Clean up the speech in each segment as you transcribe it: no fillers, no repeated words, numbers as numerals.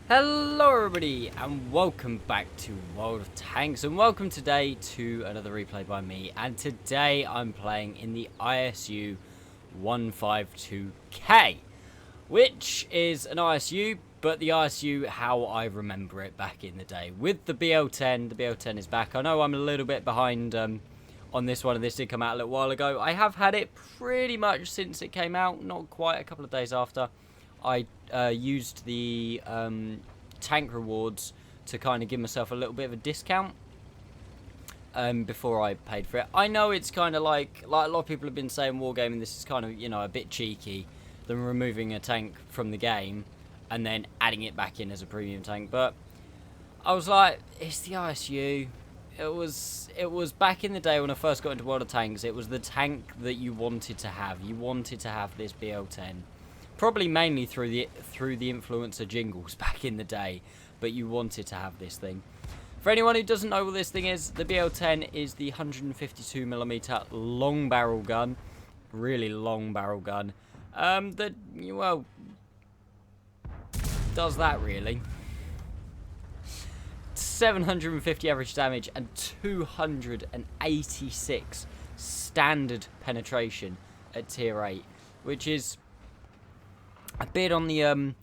Hello everybody and welcome back to World of Tanks, and welcome today to another replay by me. And today I'm playing in the ISU-152K, which is an ISU, but the ISU how I remember it back in the day. With the BL-10, the BL-10 is back. I know I'm a little bit behind on this one, and this did come out a little while ago. I have had it pretty much since it came out, not quite, a couple of days after. I used the tank rewards to kind of give myself a little bit of a discount before I paid for it. I know it's kind of like a lot of people have been saying wargaming, this is kind of, you know, a bit cheeky than removing a tank from the game and then adding it back in as a premium tank, but I was like, it's the ISU. It was back in the day when I first got into World of Tanks, it was the tank that you wanted to have. You wanted to have this BL-10. Probably mainly through the influencer jingles back in the day, but you wanted to have this thing. For anyone who doesn't know what this thing is, the BL-10 is the 152mm long barrel gun, really long barrel gun, that, well, does that really. 750 average damage and 286 standard penetration at tier 8, which is a bit on the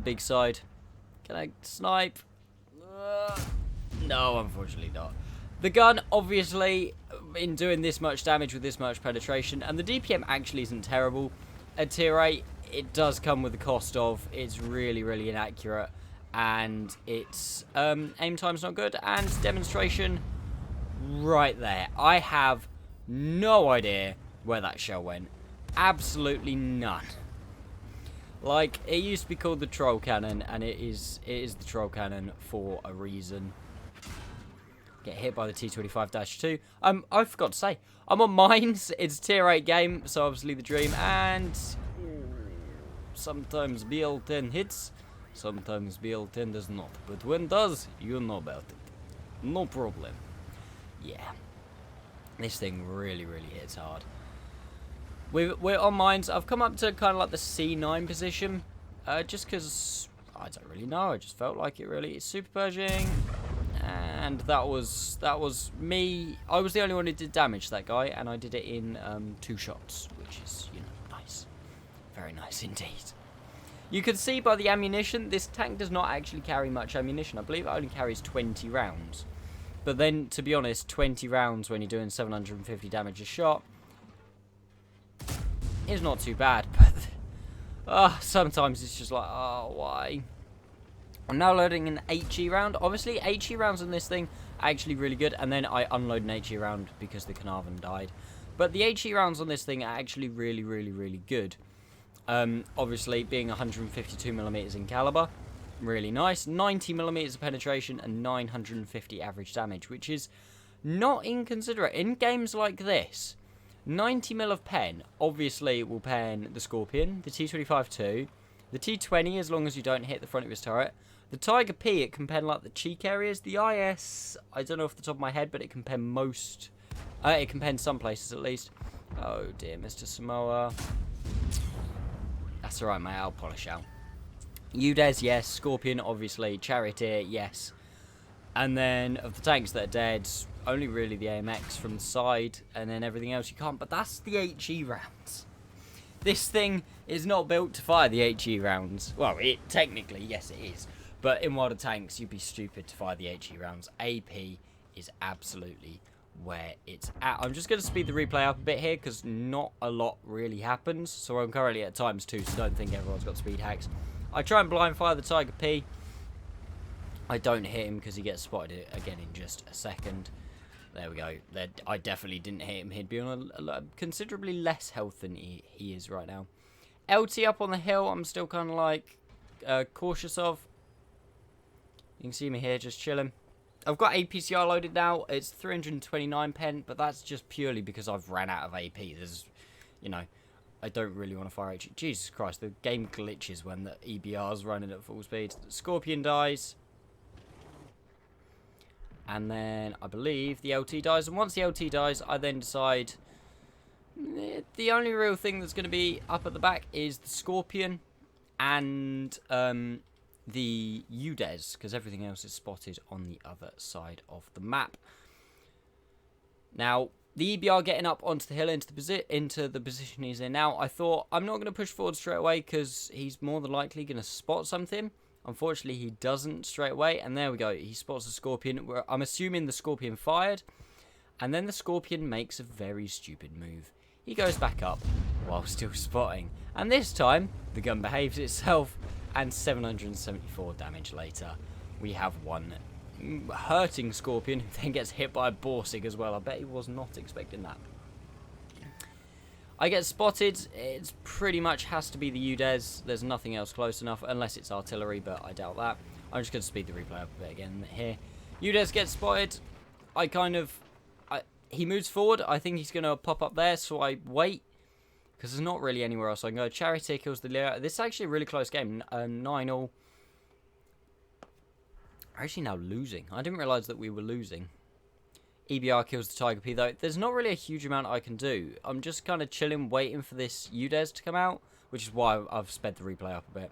big side. Can I snipe? No, unfortunately not. The gun, obviously, in doing this much damage with this much penetration, and the DPM actually isn't terrible at tier 8. It does come with the cost of it's really, really inaccurate, and its aim time's not good, and demonstration right there. I have no idea where that shell went. Absolutely none. Like, it used to be called the troll cannon, and it is the troll cannon for a reason. Get hit by the T25-2. I forgot to say, I'm on mines. It's a tier 8 game, so obviously the dream. And sometimes BL-10 hits, sometimes BL-10 does not. But when it does, you know about it. No problem. Yeah, this thing really, really hits hard. We're on mines. I've come up to kind of like the C9 position, just because I don't really know. I just felt like it really. It's super purging, and that was me. I was the only one who did damage to that guy, and I did it in 2 shots, which is, you know, nice, very nice indeed. You can see by the ammunition, this tank does not actually carry much ammunition. I believe it only carries 20 rounds, but then, to be honest, 20 rounds when you're doing 750 damage a shot is not too bad, but sometimes it's just like, oh, why? I'm now loading an HE round. Obviously, HE rounds on this thing are actually really good, and then I unload an HE round because the Carnarvon died. But the HE rounds on this thing are actually really, really, really good. Obviously, being 152mm in caliber, really nice. 90mm of penetration and 950 average damage, which is not inconsiderate. In games like this, 90mm of pen obviously will pen the Scorpion, the T25-2, the T20 as long as you don't hit the front of his turret. The Tiger P, it can pen like the cheek areas. The IS, I don't know off the top of my head, but it can pen most. It can pen some places at least. Oh dear, Mr. Samoa. That's alright, mate, I'll polish out. UDES, yes. Scorpion, obviously. Charioteer, yes. And then, of the tanks that are dead, only really the AMX from the side, and then everything else you can't. But that's the HE rounds. This thing is not built to fire the HE rounds. Well, it technically, yes, it is. But in World of Tanks, you'd be stupid to fire the HE rounds. AP is absolutely where it's at. I'm just going to speed the replay up a bit here, because not a lot really happens. So I'm currently at ×2, so don't think everyone's got speed hacks. I try and blind fire the Tiger P. I don't hit him because he gets spotted again in just a second. There we go. I definitely didn't hit him. He'd be on a considerably less health than he is right now. LT up on the hill, I'm still kind of like cautious of. You can see me here just chilling. I've got APCR loaded now. It's 329 pen, but that's just purely because I've ran out of AP. There's, you know, I don't really want to fire HE. Jesus Christ, the game glitches when the EBR's running at full speed. Scorpion dies. And then I believe the LT dies. And once the LT dies, I then decide the only real thing that's going to be up at the back is the Scorpion and the UDES, because everything else is spotted on the other side of the map. Now, the EBR getting up onto the hill into the position he's in now, I thought, I'm not going to push forward straight away because he's more than likely going to spot something. Unfortunately, he doesn't straight away, and there we go. He spots the Scorpion. I'm assuming the Scorpion fired, and then the Scorpion makes a very stupid move. He goes back up while still spotting, and this time, the gun behaves itself, and 774 damage later, we have one hurting Scorpion, who then gets hit by a Borsig as well. I bet he was not expecting that. I get spotted. It pretty much has to be the UDES. There's nothing else close enough, unless it's artillery, but I doubt that. I'm just going to speed the replay up a bit again here. UDES gets spotted. He moves forward. I think he's going to pop up there, so I wait, because there's not really anywhere else I can go. Charioteer kills the Leo. This is actually a really close game. 9-all. We're actually now losing. I didn't realise that we were losing. EBR kills the Tiger P though. There's not really a huge amount I can do. I'm just kind of chilling, waiting for this UDES to come out, which is why I've sped the replay up a bit.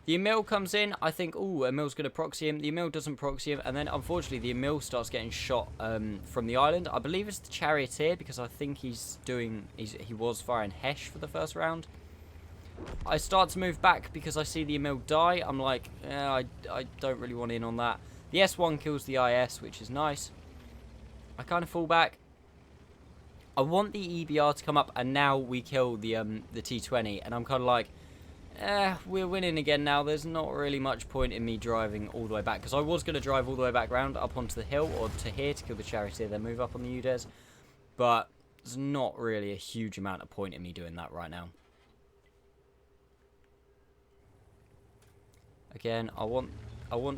The Emil comes in. I think, ooh, Emil's going to proxy him. The Emil doesn't proxy him, and then unfortunately the Emil starts getting shot from the island. I believe it's the Charioteer, because I think he was firing Hesh for the first round. I start to move back because I see the Emil die. I'm like, I don't really want in on that. The S1 kills the IS, which is nice. I kind of fall back. I want the EBR to come up, and now we kill the T20, and I'm kind of like, we're winning again now. There's not really much point in me driving all the way back, because I was going to drive all the way back round up onto the hill or to here to kill the Charioteer, then move up on the UDES, but there's not really a huge amount of point in me doing that right now. Again, I want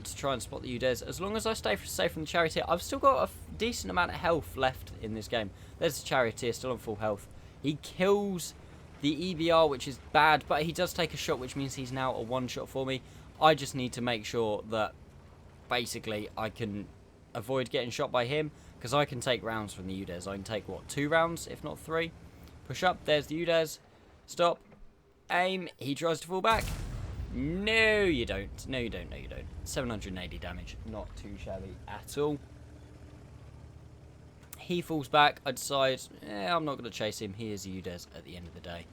to try and spot the UDES. As long as I stay safe from the Charioteer, I've still got a decent amount of health left in this game. There's the Charioteer still on full health. He kills the EBR, which is bad, but he does take a shot, which means he's now a one-shot for me. I just need to make sure that basically I can avoid getting shot by him, because I can take rounds from the UDES. I can take, what, 2 rounds, if not 3? Push up, there's the UDES. Stop. Aim. He tries to fall back. No, you don't. No, you don't. No, you don't. 780 damage. Not too shabby at all. He falls back. I decide, I'm not going to chase him. He is UDES at the end of the day.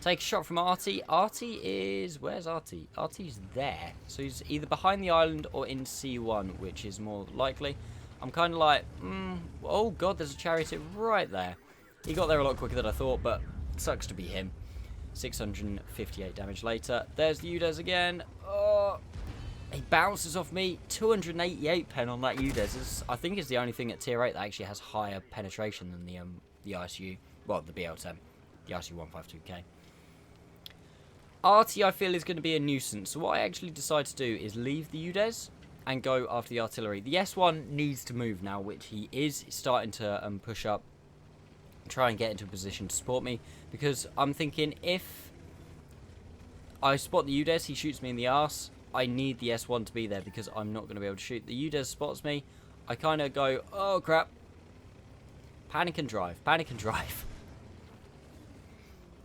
Take a shot from Artie. Artie is... Where's Artie? Artie's there. So he's either behind the island or in C1, which is more likely. I'm kind of like, oh god, there's a Charioteer right there. He got there a lot quicker than I thought, but sucks to be him. 658 damage later. There's the UDES again. Oh, he bounces off me. 288 pen on that UDES. I think it's the only thing at tier 8 that actually has higher penetration than the ISU. Well, the BL-10. The ISU-152K. Artie, I feel, is going to be a nuisance. So what I actually decide to do is leave the UDES and go after the artillery. The S1 needs to move now, which he is starting to push up. Try and get into a position to support me, because I'm thinking if I spot the UDES, he shoots me in the arse. I need the S1 to be there because I'm not going to be able to shoot. The UDES spots me. I kind of go, oh crap. Panic and drive. Panic and drive.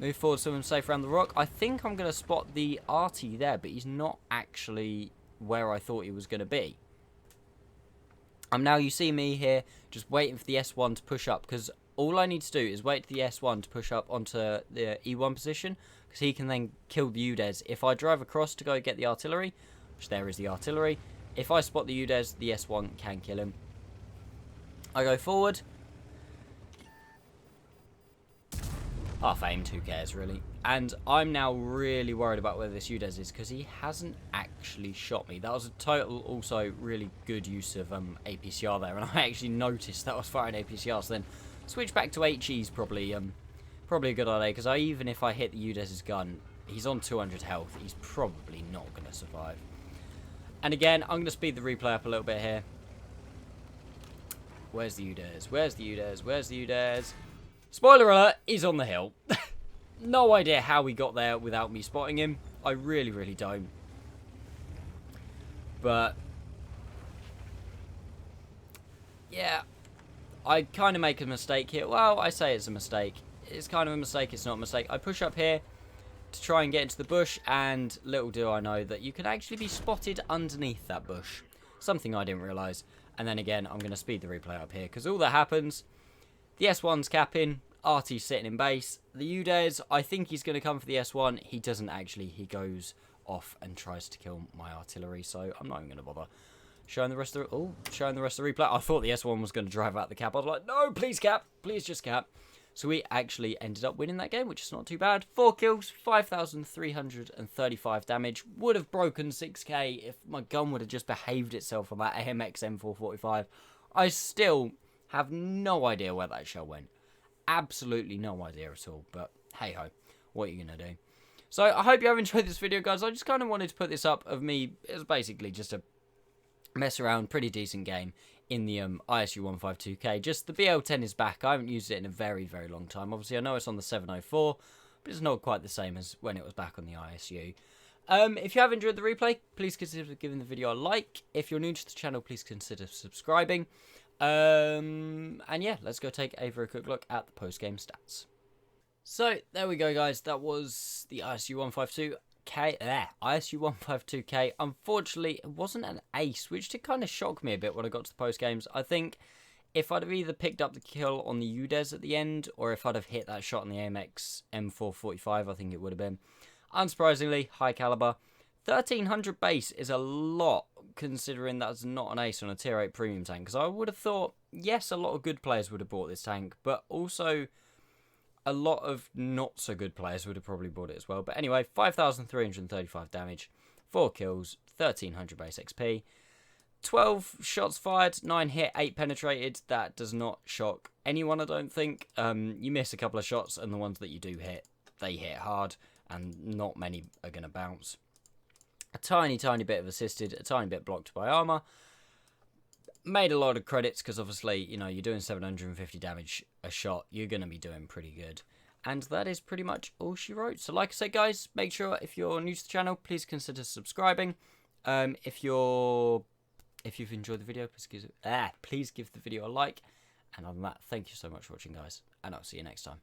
Move forward so I'm safe around the rock. I think I'm going to spot the Artie there, but he's not actually where I thought he was going to be. Now you see me here just waiting for the S1 to push up, because all I need to do is wait for the S1 to push up onto the E1 position, because he can then kill the UDES. If I drive across to go get the artillery, which there is the artillery, if I spot the UDES, the S1 can kill him. I go forward. Half aimed, who cares really? And I'm now really worried about where this UDES is, because he hasn't actually shot me. That was a total, also, really good use of APCR there, and I actually noticed that I was firing APCR, so then switch back to HE is probably a good idea, because even if I hit the UDES's gun, he's on 200 health. He's probably not going to survive. And again, I'm going to speed the replay up a little bit here. Where's the UDES? Where's the UDES? Where's the UDES? Spoiler alert, he's on the hill. No idea how he got there without me spotting him. I really, really don't. But yeah, I kind of make a mistake here. Well, I say it's a mistake. It's kind of a mistake. It's not a mistake. I push up here, to try and get into the bush, and little do I know that you can actually be spotted underneath that bush. Something I didn't realise. And then again, I'm going to speed the replay up here, because all that happens, the S1's capping, RT's sitting in base. The UDES, I think he's going to come for the S1. He doesn't actually. He goes off and tries to kill my artillery, so I'm not even going to bother showing the rest of the, showing the rest of the replay. I thought the S1 was going to drive out the cap. I was like, no, please cap. Please just cap. So we actually ended up winning that game, which is not too bad. 4 kills, 5,335 damage. Would have broken 6k if my gun would have just behaved itself on that AMX M445. I still have no idea where that shell went. Absolutely no idea at all. But hey ho, what are you going to do? So I hope you have enjoyed this video, guys. I just kind of wanted to put this up of me. It was basically just a mess around, pretty decent game in the ISU-152K. Just the BL-10 is back. I haven't used it in a very, very long time. Obviously, I know it's on the 704, but it's not quite the same as when it was back on the ISU. If you have enjoyed the replay, please consider giving the video a like. If you're new to the channel, please consider subscribing. And yeah, let's go take a very quick look at the post-game stats. So, there we go, guys. That was the ISU-152K. Unfortunately, it wasn't an ace, which did kind of shock me a bit when I got to the post-games. I think if I'd have either picked up the kill on the UDES at the end, or if I'd have hit that shot on the AMX M445, I think it would have been. Unsurprisingly, high caliber. 1300 base is a lot, considering that's not an ace on a tier 8 premium tank. Because I would have thought, yes, a lot of good players would have bought this tank, but also a lot of not so good players would have probably bought it as well. But anyway, 5,335 damage, 4 kills, 1300 base XP, 12 shots fired, 9 hit, 8 penetrated. That does not shock anyone, I don't think. You miss a couple of shots, and the ones that you do hit, they hit hard, and not many are going to bounce. A tiny bit of assisted, a tiny bit blocked by armor. Made a lot of credits because obviously, you know, you're doing 750 damage a shot. You're going to be doing pretty good. And that is pretty much all she wrote. So like I said, guys, make sure if you're new to the channel, please consider subscribing. If you've enjoyed the video, please give the video a like. And other than that, thank you so much for watching, guys. And I'll see you next time.